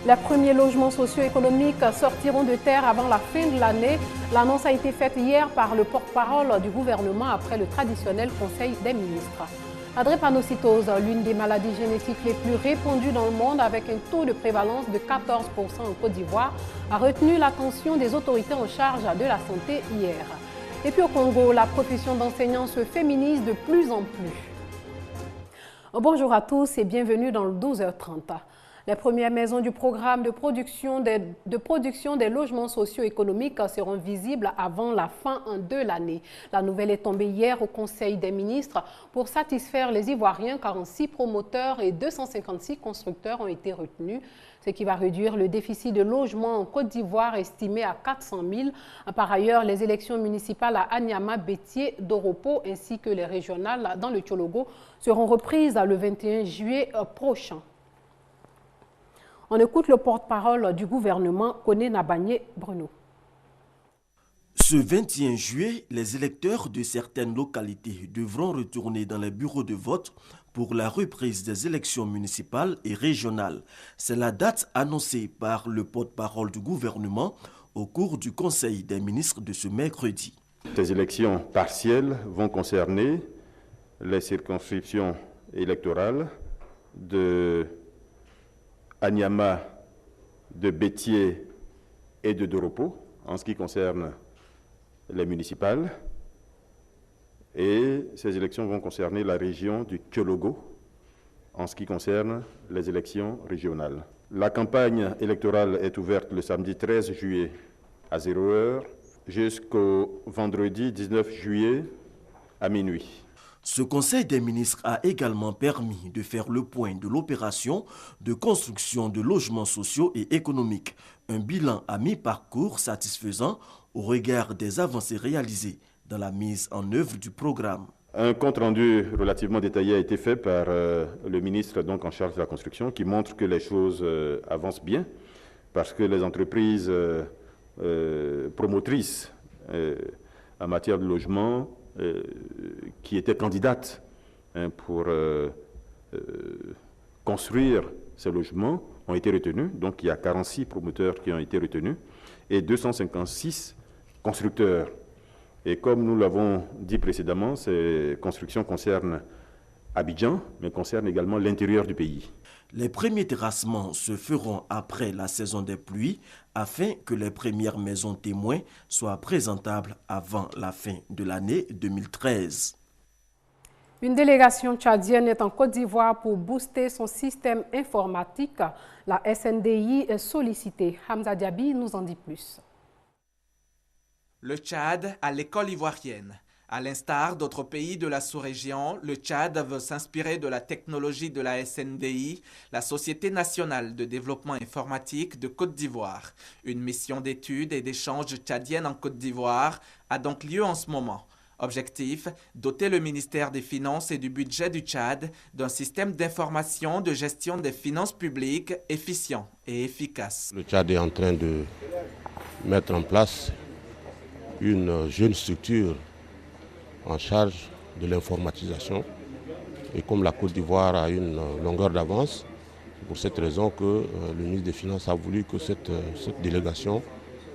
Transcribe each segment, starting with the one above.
Les premiers logements socio-économiques sortiront de terre avant la fin de l'année. L'annonce a été faite hier par le porte-parole du gouvernement après le traditionnel Conseil des ministres. La drépanocytose, l'une des maladies génétiques les plus répandues dans le monde avec un taux de prévalence de 14% en Côte d'Ivoire, a retenu l'attention des autorités en charge de la santé hier. Et puis au Congo, la profession d'enseignant se féminise de plus en plus. Bonjour à tous et bienvenue dans le 12h30. Les premières maisons du programme de production des logements socio-économiques seront visibles avant la fin de l'année. La nouvelle est tombée hier au Conseil des ministres pour satisfaire les Ivoiriens. 46 promoteurs et 256 constructeurs ont été retenus, ce qui va réduire le déficit de logement en Côte d'Ivoire estimé à 400 000. Par ailleurs, les élections municipales à Anyama, Bétier, Doropo ainsi que les régionales dans le Tchologo seront reprises le 21 juillet prochain. On écoute le porte-parole du gouvernement, Koné Nabagné Bruno. Ce 21 juillet, les électeurs de certaines localités devront retourner dans les bureaux de vote pour la reprise des élections municipales et régionales. C'est la date annoncée par le porte-parole du gouvernement au cours du Conseil des ministres de ce mercredi. Ces élections partielles vont concerner les circonscriptions électorales de Anyama, de Bétier et de Doropo, en ce qui concerne les municipales. Et ces élections vont concerner la région du Tchologo, en ce qui concerne les élections régionales. La campagne électorale est ouverte le samedi 13 juillet à 0h jusqu'au vendredi 19 juillet à minuit. Ce Conseil des ministres a également permis de faire le point de l'opération de construction de logements sociaux et économiques. Un bilan à mi-parcours satisfaisant au regard des avancées réalisées dans la mise en œuvre du programme. Un compte-rendu relativement détaillé a été fait par le ministre en charge de la construction qui montre que les choses avancent bien parce que les entreprises promotrices en matière de logement qui étaient candidates pour construire ces logements ont été retenus. Donc il y a 46 promoteurs qui ont été retenus et 256 constructeurs. Et comme nous l'avons dit précédemment, ces constructions concernent Abidjan, mais concernent également l'intérieur du pays. Les premiers terrassements se feront après la saison des pluies afin que les premières maisons témoins soient présentables avant la fin de l'année 2013. Une délégation tchadienne est en Côte d'Ivoire pour booster son système informatique. La SNDI est sollicitée. Hamza Diaby nous en dit plus. Le Tchad à l'école ivoirienne. À l'instar d'autres pays de la sous-région, le Tchad veut s'inspirer de la technologie de la SNDI, la Société nationale de développement informatique de Côte d'Ivoire. Une mission d'études et d'échanges tchadienne en Côte d'Ivoire a donc lieu en ce moment. Objectif, doter le ministère des Finances et du Budget du Tchad d'un système d'information de gestion des finances publiques efficient et efficace. Le Tchad est en train de mettre en place une jeune structure en charge de l'informatisation. Et comme la Côte d'Ivoire a une longueur d'avance, c'est pour cette raison que le ministre des Finances a voulu que cette délégation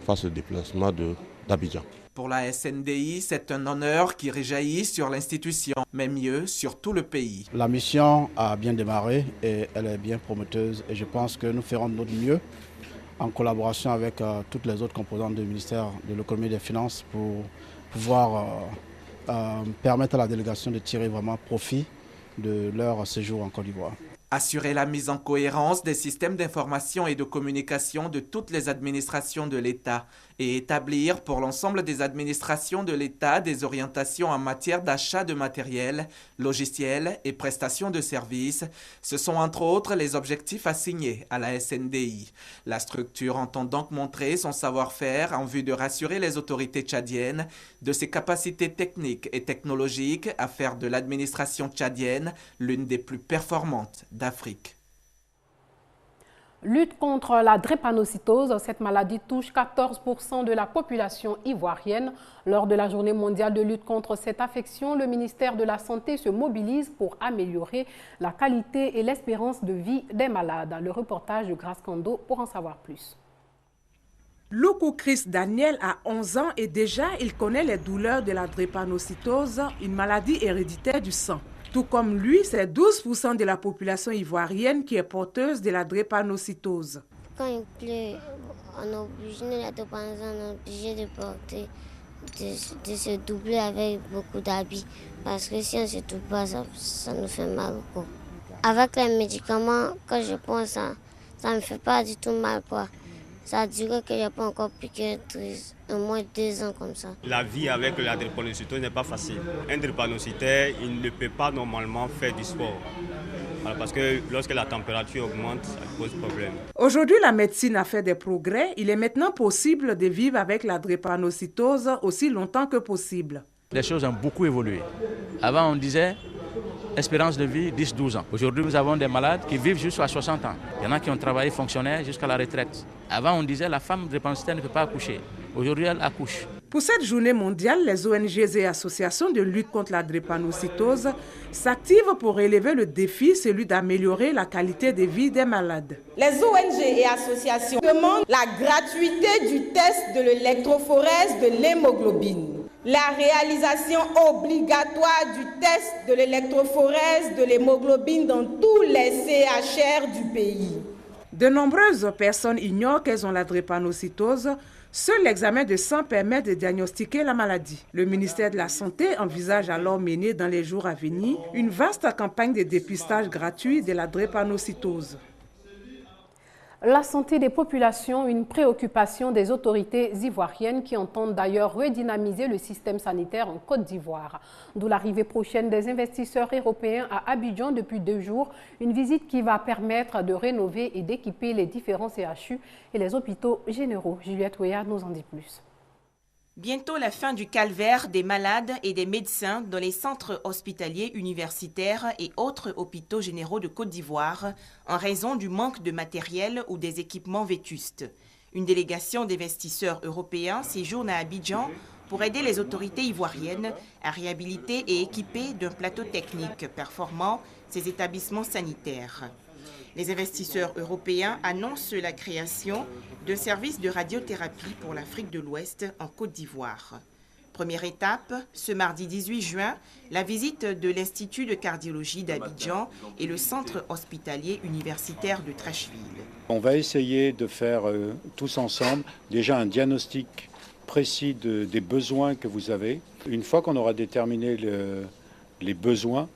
fasse le déplacement d'Abidjan. Pour la SNDI, c'est un honneur qui réjaillit sur l'institution, mais mieux sur tout le pays. La mission a bien démarré et elle est bien prometteuse et je pense que nous ferons de notre mieux en collaboration avec toutes les autres composantes du ministère de l'économie et des finances pour pouvoir permettre à la délégation de tirer vraiment profit de leur séjour en Côte d'Ivoire. Assurer la mise en cohérence des systèmes d'information et de communication de toutes les administrations de l'État et établir pour l'ensemble des administrations de l'État des orientations en matière d'achat de matériel, logiciels et prestations de services. Ce sont entre autres les objectifs assignés à la SNDI. La structure entend donc montrer son savoir-faire en vue de rassurer les autorités tchadiennes de ses capacités techniques et technologiques à faire de l'administration tchadienne l'une des plus performantes d'Afrique. Lutte contre la drépanocytose, cette maladie touche 14% de la population ivoirienne. Lors de la journée mondiale de lutte contre cette affection, le ministère de la Santé se mobilise pour améliorer la qualité et l'espérance de vie des malades. Le reportage de Grace Kando pour en savoir plus. Loukou Chris Daniel a 11 ans et déjà il connaît les douleurs de la drépanocytose, une maladie héréditaire du sang. Tout comme lui, c'est 12% de la population ivoirienne qui est porteuse de la drépanocytose. Quand il pleut, on est obligé de porter, de se doubler avec beaucoup d'habits. Parce que si on ne se double pas, ça nous fait mal beaucoup. Avec les médicaments, quand je prends ça, ça ne me fait pas du tout mal, quoi. Ça a duré que je n'ai pas encore piqué au moins 2 ans comme ça. La vie avec la drépanocytose n'est pas facile. Un drépanocytaire, il ne peut pas normalement faire du sport. Voilà, parce que lorsque la température augmente, ça pose problème. Aujourd'hui, la médecine a fait des progrès. Il est maintenant possible de vivre avec la drépanocytose aussi longtemps que possible. Les choses ont beaucoup évolué. Avant, on disait espérance de vie 10-12 ans. Aujourd'hui, nous avons des malades qui vivent jusqu'à 60 ans. Il y en a qui ont travaillé fonctionnaire jusqu'à la retraite. Avant, on disait la femme drépanocytaire ne peut pas accoucher. Aujourd'hui, elle accouche. Pour cette journée mondiale, les ONG et associations de lutte contre la drépanocytose s'activent pour relever le défi, celui d'améliorer la qualité de vie des malades. Les ONG et associations demandent la gratuité du test de l'électrophorèse de l'hémoglobine, la réalisation obligatoire du test de l'électrophorèse de l'hémoglobine dans tous les CHR du pays. De nombreuses personnes ignorent qu'elles ont la drépanocytose. Seul l'examen de sang permet de diagnostiquer la maladie. Le ministère de la Santé envisage alors mener dans les jours à venir une vaste campagne de dépistage gratuit de la drépanocytose. La santé des populations, une préoccupation des autorités ivoiriennes qui entendent d'ailleurs redynamiser le système sanitaire en Côte d'Ivoire. D'où l'arrivée prochaine des investisseurs européens à Abidjan depuis 2 jours, une visite qui va permettre de rénover et d'équiper les différents CHU et les hôpitaux généraux. Juliette Ouéa nous en dit plus. Bientôt la fin du calvaire des malades et des médecins dans les centres hospitaliers universitaires et autres hôpitaux généraux de Côte d'Ivoire en raison du manque de matériel ou des équipements vétustes. Une délégation d'investisseurs européens séjourne à Abidjan pour aider les autorités ivoiriennes à réhabiliter et équiper d'un plateau technique performant ces établissements sanitaires. Les investisseurs européens annoncent la création de services de radiothérapie pour l'Afrique de l'Ouest en Côte d'Ivoire. Première étape, ce mardi 18 juin, la visite de l'Institut de cardiologie d'Abidjan et le centre hospitalier universitaire de Trècheville. On va essayer de faire tous ensemble déjà un diagnostic précis des besoins que vous avez. Une fois qu'on aura déterminé les besoins,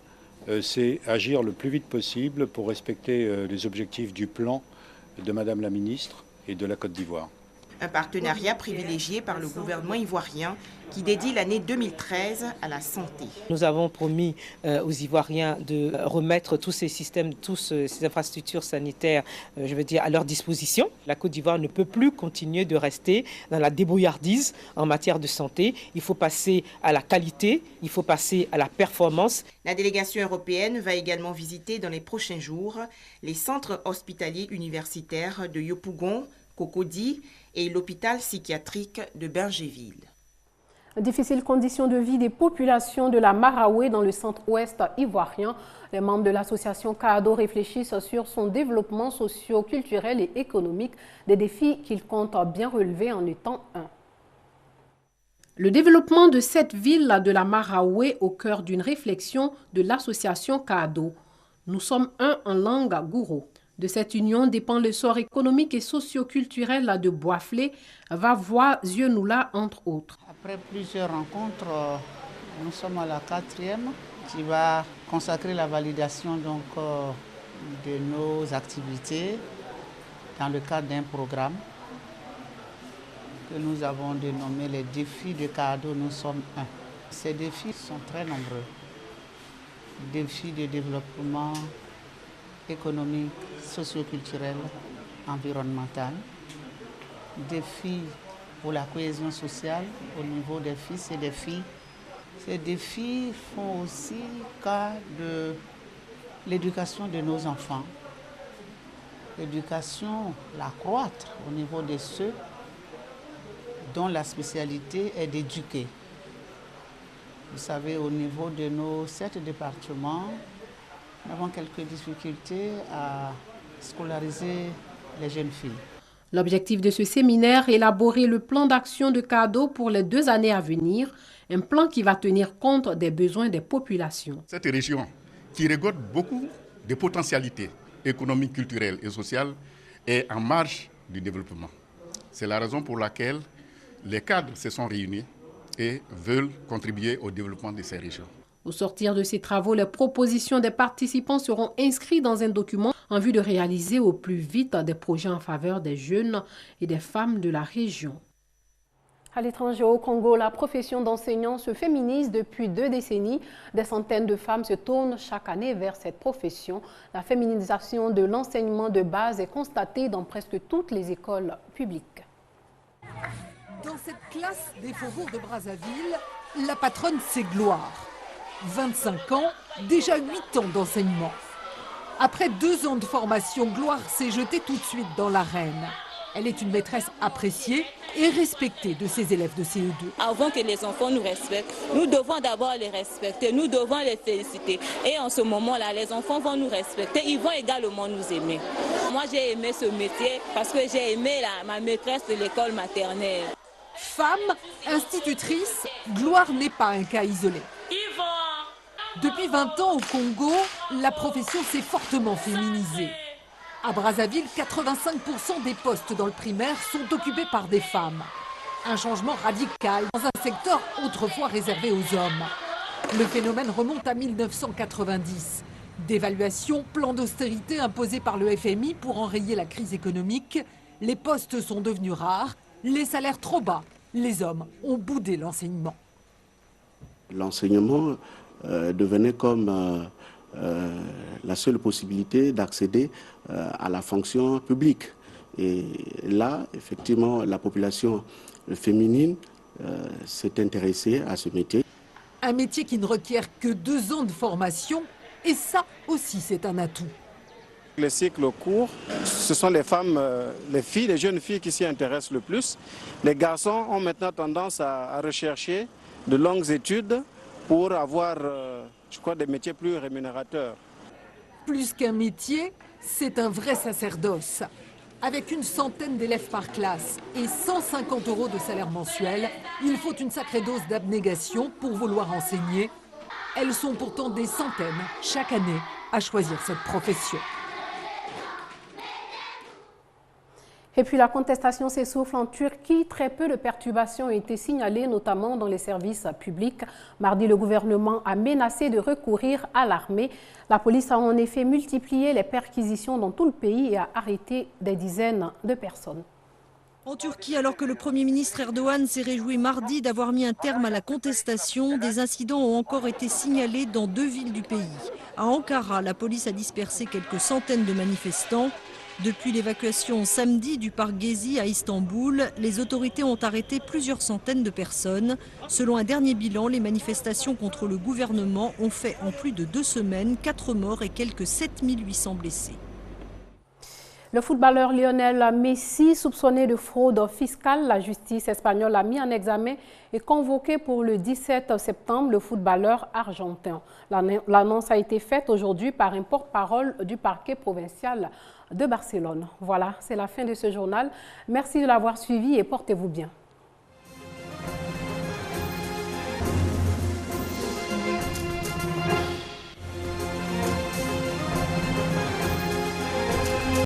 c'est agir le plus vite possible pour respecter les objectifs du plan de Madame la Ministre et de la Côte d'Ivoire. Un partenariat privilégié par le gouvernement ivoirien qui dédie l'année 2013 à la santé. Nous avons promis aux Ivoiriens de remettre tous ces systèmes, toutes ces infrastructures sanitaires, à leur disposition. La Côte d'Ivoire ne peut plus continuer de rester dans la débrouillardise en matière de santé. Il faut passer à la qualité, il faut passer à la performance. La délégation européenne va également visiter dans les prochains jours les centres hospitaliers universitaires de Yopougon, Cocody et l'hôpital psychiatrique de Bergéville. Difficiles conditions de vie des populations de la Maraoué dans le centre-ouest ivoirien. Les membres de l'association CAADO réfléchissent sur son développement socio-culturel et économique, des défis qu'ils comptent bien relever en étant un. Le développement de cette ville de la Maraoué au cœur d'une réflexion de l'association CAADO. Nous sommes un en langue gouro. De cette union dépend le sort économique et socio-culturel de Boisflé, Vavois, Zieunula, entre autres. Après plusieurs rencontres, nous sommes à la 4e qui va consacrer la validation de nos activités dans le cadre d'un programme que nous avons dénommé les défis de CAADO, nous sommes un. Ces défis sont très nombreux. Défis de développement économique, socio-culturel, environnemental, défis pour la cohésion sociale au niveau des fils et des filles. Ces défis font aussi cas de l'éducation de nos enfants, l'éducation, l'accroître au niveau de ceux dont la spécialité est d'éduquer. Vous savez, au niveau de nos 7 départements, nous avons quelques difficultés à scolariser les jeunes filles. L'objectif de ce séminaire est élaborer le plan d'action de cadeaux pour les 2 années à venir, un plan qui va tenir compte des besoins des populations. Cette région qui regorge beaucoup de potentialités économiques, culturelles et sociales est en marge du développement. C'est la raison pour laquelle les cadres se sont réunis et veulent contribuer au développement de ces régions. Au sortir de ces travaux, les propositions des participants seront inscrites dans un document en vue de réaliser au plus vite des projets en faveur des jeunes et des femmes de la région. À l'étranger, au Congo, la profession d'enseignant se féminise depuis 2 décennies. Des centaines de femmes se tournent chaque année vers cette profession. La féminisation de l'enseignement de base est constatée dans presque toutes les écoles publiques. Dans cette classe des faubourgs de Brazzaville, la patronne, c'est Gloire. 25 ans, déjà 8 ans d'enseignement. Après 2 ans de formation, Gloire s'est jetée tout de suite dans l'arène. Elle est une maîtresse appréciée et respectée de ses élèves de CE2. Avant que les enfants nous respectent, nous devons d'abord les respecter, nous devons les féliciter. Et en ce moment-là, les enfants vont nous respecter, ils vont également nous aimer. Moi, j'ai aimé ce métier parce que j'ai aimé ma maîtresse de l'école maternelle. Femme, institutrice, Gloire n'est pas un cas isolé. Depuis 20 ans au Congo, la profession s'est fortement féminisée. À Brazzaville, 85% des postes dans le primaire sont occupés par des femmes. Un changement radical dans un secteur autrefois réservé aux hommes. Le phénomène remonte à 1990. Dévaluation, plan d'austérité imposé par le FMI pour enrayer la crise économique. Les postes sont devenus rares, les salaires trop bas. Les hommes ont boudé l'enseignement. L'enseignement devenait comme la seule possibilité d'accéder à la fonction publique. Et là, effectivement, la population féminine s'est intéressée à ce métier. Un métier qui ne requiert que 2 ans de formation, et ça aussi c'est un atout. Les cycles courts, ce sont les femmes, les filles, les jeunes filles qui s'y intéressent le plus. Les garçons ont maintenant tendance à rechercher de longues études pour avoir, je crois, des métiers plus rémunérateurs. Plus qu'un métier, c'est un vrai sacerdoce. Avec une centaine d'élèves par classe et 150 € de salaire mensuel, il faut une sacrée dose d'abnégation pour vouloir enseigner. Elles sont pourtant des centaines chaque année à choisir cette profession. Et puis la contestation s'essouffle en Turquie. Très peu de perturbations ont été signalées, notamment dans les services publics. Mardi, le gouvernement a menacé de recourir à l'armée. La police a en effet multiplié les perquisitions dans tout le pays et a arrêté des dizaines de personnes. En Turquie, alors que le Premier ministre Erdogan s'est réjoui mardi d'avoir mis un terme à la contestation, des incidents ont encore été signalés dans 2 villes du pays. À Ankara, la police a dispersé quelques centaines de manifestants. Depuis l'évacuation samedi du parc Gezi à Istanbul, les autorités ont arrêté plusieurs centaines de personnes. Selon un dernier bilan, les manifestations contre le gouvernement ont fait en plus de 2 semaines 4 morts et quelques 7800 blessés. Le footballeur Lionel Messi, soupçonné de fraude fiscale, la justice espagnole l'a mis en examen et convoqué pour le 17 septembre le footballeur argentin. L'annonce a été faite aujourd'hui par un porte-parole du parquet provincial de Barcelone. Voilà, c'est la fin de ce journal. Merci de l'avoir suivi et portez-vous bien.